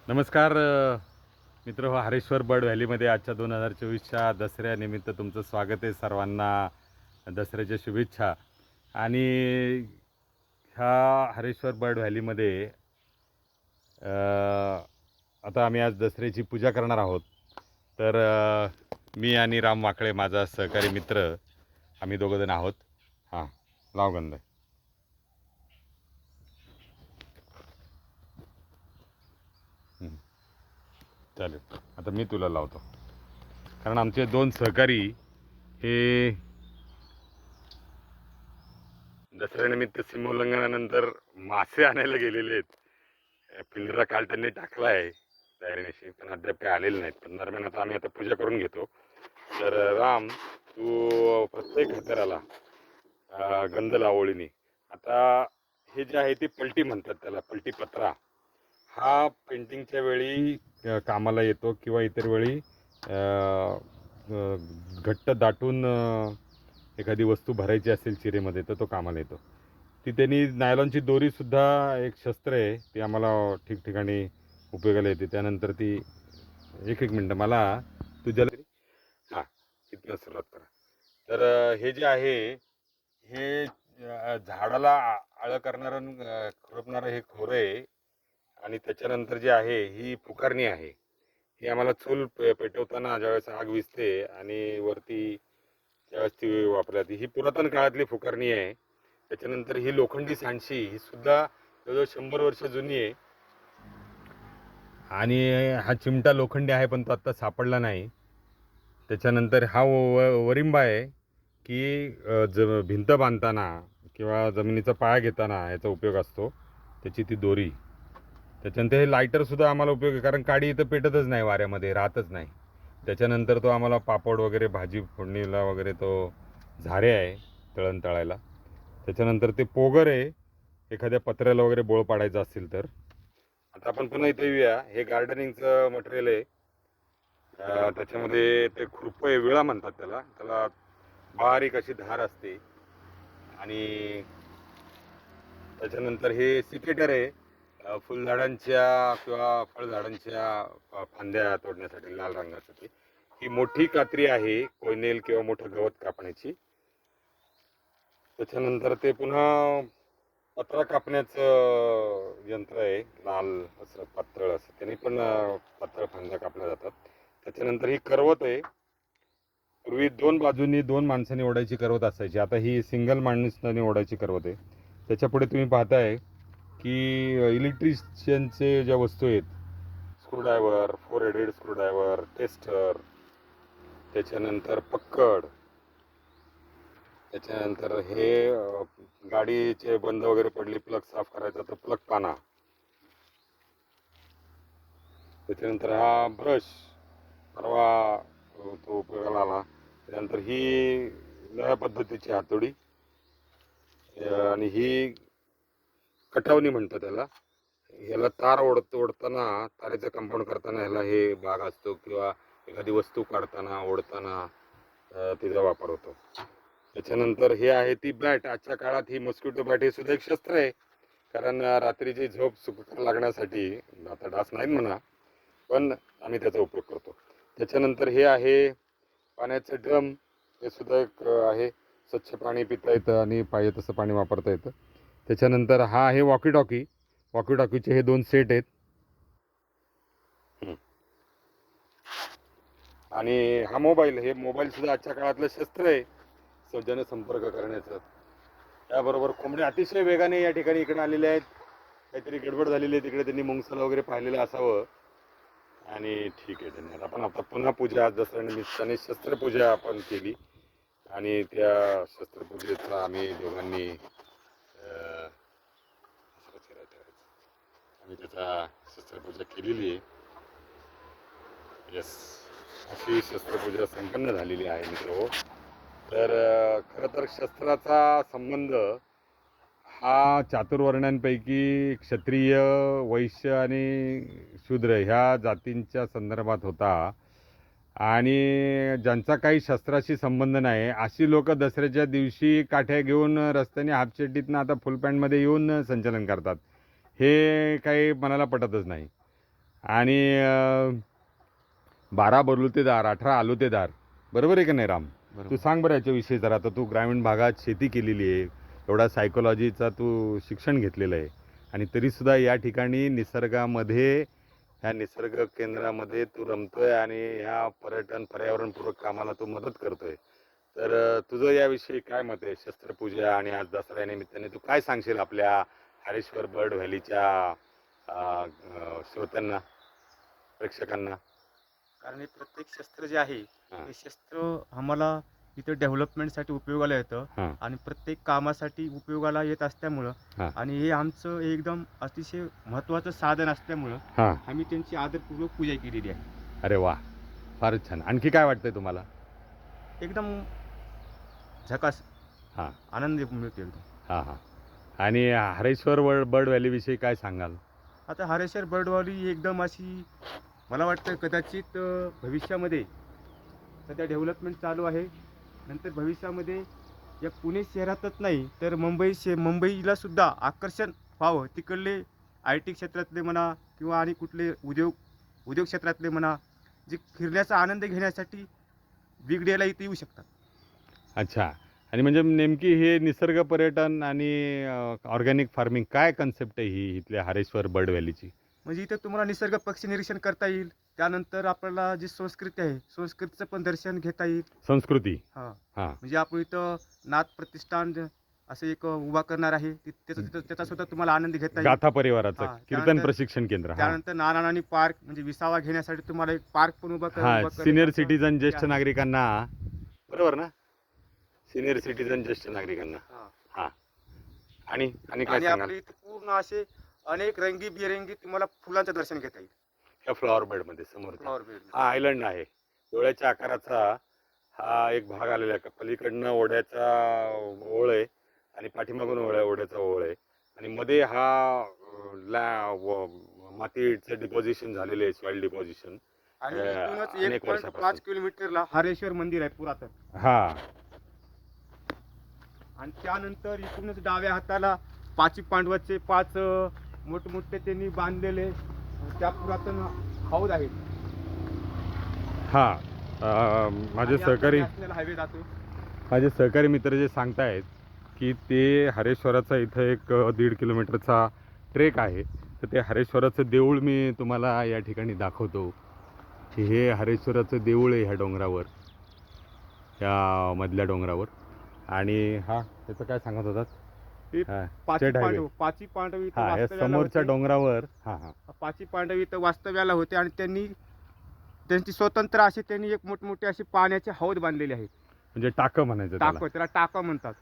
नमस्कार मित्र हो. हरेश्वर बर्ड व्हॅलीमध्ये आजच्या 2024च्या दसऱ्यानिमित्त तुमचं स्वागत आहे. सर्वांना दसऱ्याच्या शुभेच्छा. आणि ह्या हरेश्वर बर्ड व्हॅलीमध्ये आता आम्ही आज दसऱ्याची पूजा करणार आहोत. तर मी आणि राम वाकळे माझा सहकारी मित्र आम्ही दोघंजण आहोत. हां, लावगंध चालेल. आता मी तुला लावतो, कारण आमचे दोन सहकारी हे दसऱ्यानिमित्त सीमोल्लंघनानंतर मासे आणायला गेलेले आहेत. पिंजरा काल त्यांनी टाकला आहे तयारीनिशी, पण अद्याप काही आलेले नाहीत. पण दरम्यान आता आम्ही आता पूजा करून घेतो. तर राम, तू प्रत्येक हाताराला गंध लावळीने. आता हे जे आहे ते पलटी म्हणतात, त्याला पलटी पत्रा. हा पेंटिंगच्या वेळी कामाला येतो, किंवा इतर वेळी घट्ट दाटून एखादी वस्तू भरायची असेल चिरेमध्ये तर तो कामाला येतो. ती त्यांनी नायलॉनची दोरीसुद्धा एक शस्त्र आहे, ती आम्हाला ठिकठिकाणी उपयोगाला येते. त्यानंतर ती एक मिनटं मला तुझ्याला हां, इथनं सुरुवात करा. तर हे जे आहे हे झाडाला आळं करणारं खुरपणारं हे खोरं आहे. आणि त्याच्यानंतर जे आहे ही फुकारणी आहे. ही आम्हाला चूल पेटवताना ज्यावेळेस आग विझते आणि वरती ज्यावेळेस ती वापरली जाते, ही पुरातन काळातली फुकारणी आहे. त्याच्यानंतर ही लोखंडी सांडशी, ही सुद्धा जवळजवळ 100 वर्ष जुनी आहे. आणि हा चिमटा लोखंडी आहे, पण तो आत्ता सापडला नाही. त्याच्यानंतर हा वरिंबा आहे, की भिंत बांधताना किंवा जमिनीचा पाया घेताना याचा उपयोग असतो, त्याची ती दोरी. त्याच्यानंतर हे लायटरसुद्धा आम्हाला उपयोग आहे, कारण काडी इथं पेटतच नाही, वाऱ्यामध्ये राहतच नाही. त्याच्यानंतर तो आम्हाला पापड वगैरे, भाजी फोडणीला वगैरे तो झारे आहे तळण तळायला. त्याच्यानंतर ते पोगर आहे, एखाद्या पत्र्याला वगैरे बोळ पाडायचा असेल तर. आता आपण पुन्हा इथे येऊया. हे गार्डनिंगचं मटेरियल आहे. त्याच्यामध्ये ते खुरपं आहे, विळा म्हणतात त्याला. त्याला बारीक अशी धार असते. आणि त्याच्यानंतर हे सिकेटर आहे, फुलझाडांच्या किंवा फळझाडांच्या फांद्या तोडण्यासाठी, लाल रंगासाठी. ही मोठी कात्री आहे, कोयनेल किंवा मोठं गवत कापण्याची. त्याच्यानंतर ते पुन्हा पत्रा कापण्याचं यंत्र आहे, लाल असं पातळ असं, त्याने पण पातळ फांद्या कापल्या जातात. त्याच्यानंतर ही करवत आहे. पूर्वी 2 बाजूंनी 2 माणसांनी ओढायची करवत असायची, आता ही सिंगल माणसाने ओढायची करवत आहे. त्याच्यापुढे तुम्ही पाहताय की इलेक्ट्रिशियनचे ज्या वस्तू आहेत, स्क्रूड्रायव्हर, 4 हेडेड स्क्रूड्रायव्हर, टेस्टर, त्याच्यानंतर पक्कड, त्याच्यानंतर हे गाडीचे बंद वगैरे पडली, प्लग साफ करायचा तर प्लग पाना. त्याच्यानंतर हा ब्रश, परवा तो उपयोगाला आला. त्यानंतर ही नव्या पद्धतीची हातोडी, आणि ही कटावणी म्हणतात त्याला. ह्याला तार ओढताना, तारेचं कंपाऊंड करताना ह्याला हे भाग असतो, किंवा एखादी वस्तू काढताना ओढताना तिचा वापर होतो. त्याच्यानंतर हे आहे ती बॅट. आजच्या काळात ही मस्किटो बॅट हे सुद्धा एक शस्त्र आहे, कारण रात्रीची झोप सुखकर लागण्यासाठी, आता डास नाही म्हणा, पण आम्ही त्याचा उपयोग करतो. त्याच्यानंतर हे आहे पाण्याचं ड्रम, हे सुद्धा एक आहे. स्वच्छ पाणी पिता येतं आणि पाहिजे तसं पाणी वापरता येतं. त्याच्यानंतर हा आहे वॉकी टॉकी. वॉकी टॉकीचे हे 2 सेट आहेत. आणि हा मोबाईल, हे मोबाईल सुद्धा आजच्या काळातलं शस्त्र आहे जनसंपर्क करण्याचं. त्याबरोबर कोंबड्या अतिशय वेगाने या ठिकाणी इकडे आलेल्या आहेत. काहीतरी गडबड झालेली आहे तिकडे, त्यांनी मुंगसाला वगैरे पाहिलेलं असावं. आणि ठीक आहे, धन्यवाद. आपण आता पुन्हा पूजा, दसऱ्यानिमित्ताने शस्त्रपूजा आपण केली, आणि त्या शस्त्रपूजेचा आम्ही दोघांनी आम्ही त्याचा शस्त्रपूजा केलेली आहे. यस, अशी शस्त्रपूजा संपन्न झालेली आहे मित्र. तर खरं तर शस्त्राचा संबंध हा चातुर्वर्ण्यांपैकी क्षत्रिय, वैश्य आणि शूद्र ह्या जातींच्या संदर्भात होता. आणि ज्यांचा काही शस्त्राशी संबंध नाही, अशी लोक दसऱ्याच्या दिवशी काठ्या घेऊन रस्त्याने हाफचड्डीतनं आता फुल पॅन्टमध्ये येऊन संचलन करतात. हे काही मनाला पटतच नाही. आणि 12 बलुतेदार, 18 आलुतेदार, बरोबर आहे की नाही राम? तू सांग बरं याच्याविषयी जरा. आता तू ग्रामीण भागात शेती केलेली आहे, एवढा सायकोलॉजीचा तू शिक्षण घेतलेलं आहे, आणि तरीसुद्धा या ठिकाणी निसर्गामध्ये, ह्या निसर्ग केंद्रामध्ये तू रमतोय आणि ह्या पर्यावरणपूरक कामाला तू मदत करतोय. तर तुझं याविषयी काय मत आहे? शस्त्रपूजा आणि आज दसऱ्यानिमित्ताने तू काय सांगशील आपल्या हरेश्वर बर्ड व्हॅलीच्या श्रोत्यांना, प्रेक्षकांना? कारण हे प्रत्येक शस्त्र जे आहे हां. हे शस्त्र आम्हाला इथं डेव्हलपमेंटसाठी उपयोगाला येतं हां. आणि प्रत्येक कामासाठी उपयोगाला येत असल्यामुळं हां. आणि हे आमचं एकदम अतिशय महत्त्वाचं साधन असल्यामुळं हां. आम्ही त्यांची आदरपूर्वक पूजा केलेली आहे. अरे वा, फारच छान. आणखी काय वाटतंय तुम्हाला? एकदम झकास हां. आनंद मिळतो एकदम. हां. हां. आणि हरेश्वर बर्ड व्हॅलीविषयी काय सांगाल? आता हरेश्वर बर्डवाली एकदम अशी मला वाटतं कदाचित भविष्यामध्ये सध्या डेव्हलपमेंट चालू आहे. नंतर भविष्यामध्ये या पुणे शहरातच नाही तर मुंबईला सुद्धा आकर्षण व्हावं. तिकडले आय टी क्षेत्रातले म्हणा किंवा आणि कुठले उद्योग क्षेत्रातले म्हणा, जे फिरण्याचा आनंद घेण्यासाठी बिग डेला इथे येऊ शकतात. अच्छा. आणि म्हणजे नेमकी हे निसर्ग पर्यटन आणि ऑर्गॅनिक फार्मिंग काय कन्सेप्ट आहे ही इथल्या हरेश्वर बर्ड व्हॅलीची? म्हणजे इथे तुम्हाला निसर्ग पक्षी निरीक्षण करता येईल. त्यानंतर आपल्याला जी संस्कृती आहे, संस्कृतीचं पण दर्शन घेता येईल. संस्कृती. हां. हां. म्हणजे आपण इथं नाथ प्रतिष्ठान असं एक उभा करणार आहे. त्याचा सुद्धा तुम्हाला आनंद घेता येईल. गाथा परिवाराचं हां. कीर्तन प्रशिक्षण केंद्र. हां. त्यानंतर नाना नानी पार्क म्हणजे विसावा घेण्यासाठी तुम्हाला एक पार्क पण उभा हां, करण्यात सिनियर सिटीजन, आलेलं ज्येष्ठ आहे. नागरिकांना, बरोबर ना? सिनियर सिटीजन, ज्येष्ठ नागरिकांना. हां. हां. आणि काय आणि सांगाल? आपल्या इथे पूर्ण असे अनेक रंगीबेरंगी तुम्हाला फुलांचं दर्शन घेता येईल. ह्या फ्लॉवर बेडमध्ये समोरचा फ्लॉवर बेड. हा आयलंड आहे. डोळ्याच्या आकाराचा हा एक भाग आलेला आहे. पलीकडनं ओढ्याचा ओळ आहे आणि पाठीमागून ओढ्याचा ओळ आहे, आणि मध्ये हा मातीचं डिपॉझिशन झालेलं आहे, सॉइल डिपॉझिशन आणि इथूनच अनेक 1.5 वर्षापासून. किलोमीटरला हरेश्वर मंदिर आहे पुरातन. हा. आणि त्यानंतर इथूनच डाव्या हाताला पाची पांडवाचे 5 मोठमोठे त्यांनी बांधलेले त्या पुरातन हौद आहेत. हा. माझे आणि सहकारी आपला नॅशनल हायवे जातो. माझे सहकारी मित्र जे सांगतायत की ते हरेश्वराचा इथं एक 1.5 किलोमीटरचा ट्रेक आहे. तर ते हरेश्वराचं देऊळ मी तुम्हाला या ठिकाणी दाखवतो की हे हरेश्वराचं देऊळ आहे ह्या डोंगरावर, ह्या मधल्या डोंगरावर. आणि हा त्याचं काय सांगत होतात? ते हा, पाची स्टेट हायवे. पांडव पाची पांडव इथं हा, या वास्तव्याला समोरच्या होते. डोंगरावर. हा. हा. पाची पांडव इथं वास्तव्याला होते आणि त्यांची स्वतंत्र अशी त्यांनी एक मोठमोठी अशी पाण्याचे हौद बांधलेले आहेत. म्हणजे टाकं म्हणायचं त्याला. त्याला टाका म्हणतात.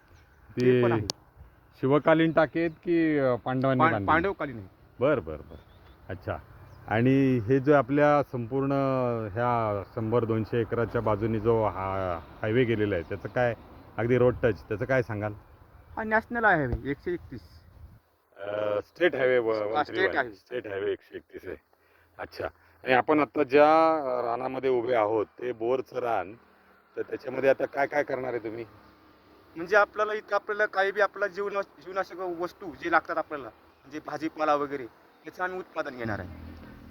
ते पण ते आहे. शिवकालीन टाके आहेत की पांडवांनी बांधलेले? पांडवकालीन आहे. बर बर बर. अच्छा. आणि हे जो आपल्या संपूर्ण ह्या 100-200 एकराच्या बाजूनी जो हायवे गेलेला आहे त्याचं काय, अगदी रोड टच, त्याचं काय सांगाल? हा national highway 131. State highway state आहे. स्टेट हायवे 131 आहे. अच्छा. आणि आपण आता ज्या रानामध्ये उभे आहोत ते बोरचं रान, तर त्याच्यामध्ये आता काय काय करणार आहे तुम्ही? म्हणजे आपल्याला काही बी आपला जीवनाशक वस्तू जे लागतात आपल्याला म्हणजे भाजीपाला वगैरे याचं आम्ही उत्पादन घेणार आहे.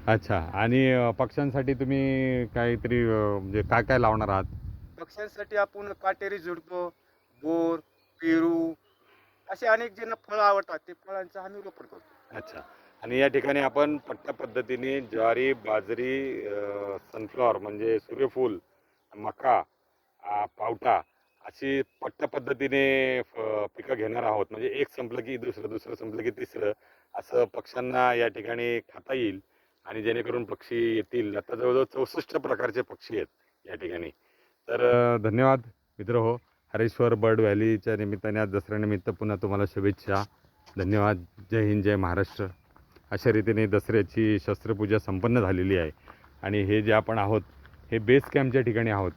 अच्छा. आणि पक्ष्यांसाठी तुम्ही काहीतरी म्हणजे काय काय लावणार आहात? पक्ष्यांसाठी आपण काटेरी झुडपं, बोर, पेरू असे अनेक ज्यांना फळं आवडतात ते फळांचं आम्ही रोपण करतो. अच्छा. आणि या ठिकाणी आपण पट्ट्या पद्धतीने ज्वारी, बाजरी, सनफ्लॉवर म्हणजे सूर्यफूल, मका, पावटा अशी पट्ट्या पद्धतीने पिकं घेणार आहोत. म्हणजे एक संपलं की दुसरं, दुसरं संपलं की तिसरं, असं पक्ष्यांना या ठिकाणी खाता येईल आणि जेणेकरून पक्षी येतील. आता जवळजवळ 64 प्रकारचे पक्षी आहेत या ठिकाणी. तर धन्यवाद मित्रहो. हरेश्वर बर्ड व्हॅलीच्या निमित्ताने आज दसऱ्यानिमित्त पुन्हा तुम्हाला शुभेच्छा. धन्यवाद. जय हिंद, जय महाराष्ट्र. अशा रीतीने दसऱ्याची शस्त्रपूजा संपन्न झालेली आहे आणि हे जे आपण आहोत हे बेस कॅम्पच्या ठिकाणी आहोत.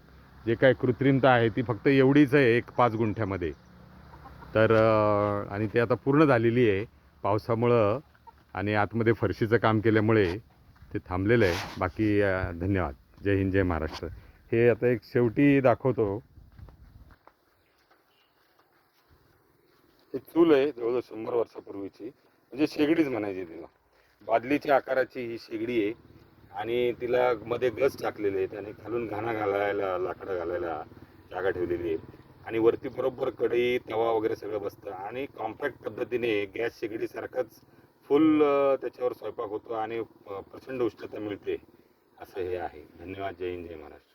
जे काय कृत्रिमता आहे ती फक्त एवढीच आहे 1-5 गुंठ्यामध्ये. तर आणि ते आता पूर्ण झालेली आहे पावसामुळं आणि आतमध्ये फरशीचं काम केल्यामुळे ते थांबलेलं आहे. बाकी धन्यवाद. जय हिंद, जय महाराष्ट्र. हे आता एक शेवटी दाखवतो. हे चूल आहे जवळजवळ 100 वर्षापूर्वीची, म्हणजे शेगडीच म्हणायची तिला. बादलीच्या आकाराची ही शेगडी आहे आणि तिला मध्ये गज टाकलेले आहेत आणि खालून घाणा घालायला लाकडं घालायला जागा ठेवलेली आहे आणि वरती बरोबर कढई तवा वगैरे सगळं बसतं आणि कॉम्पॅक्ट पद्धतीने गॅस शेगडीसारखंच फुल त्याच्यावर स्वयंपाक होतो आणि प्रचंड उष्णता मिळते असं हे आहे. धन्यवाद. जय हिंद, जय महाराष्ट्र.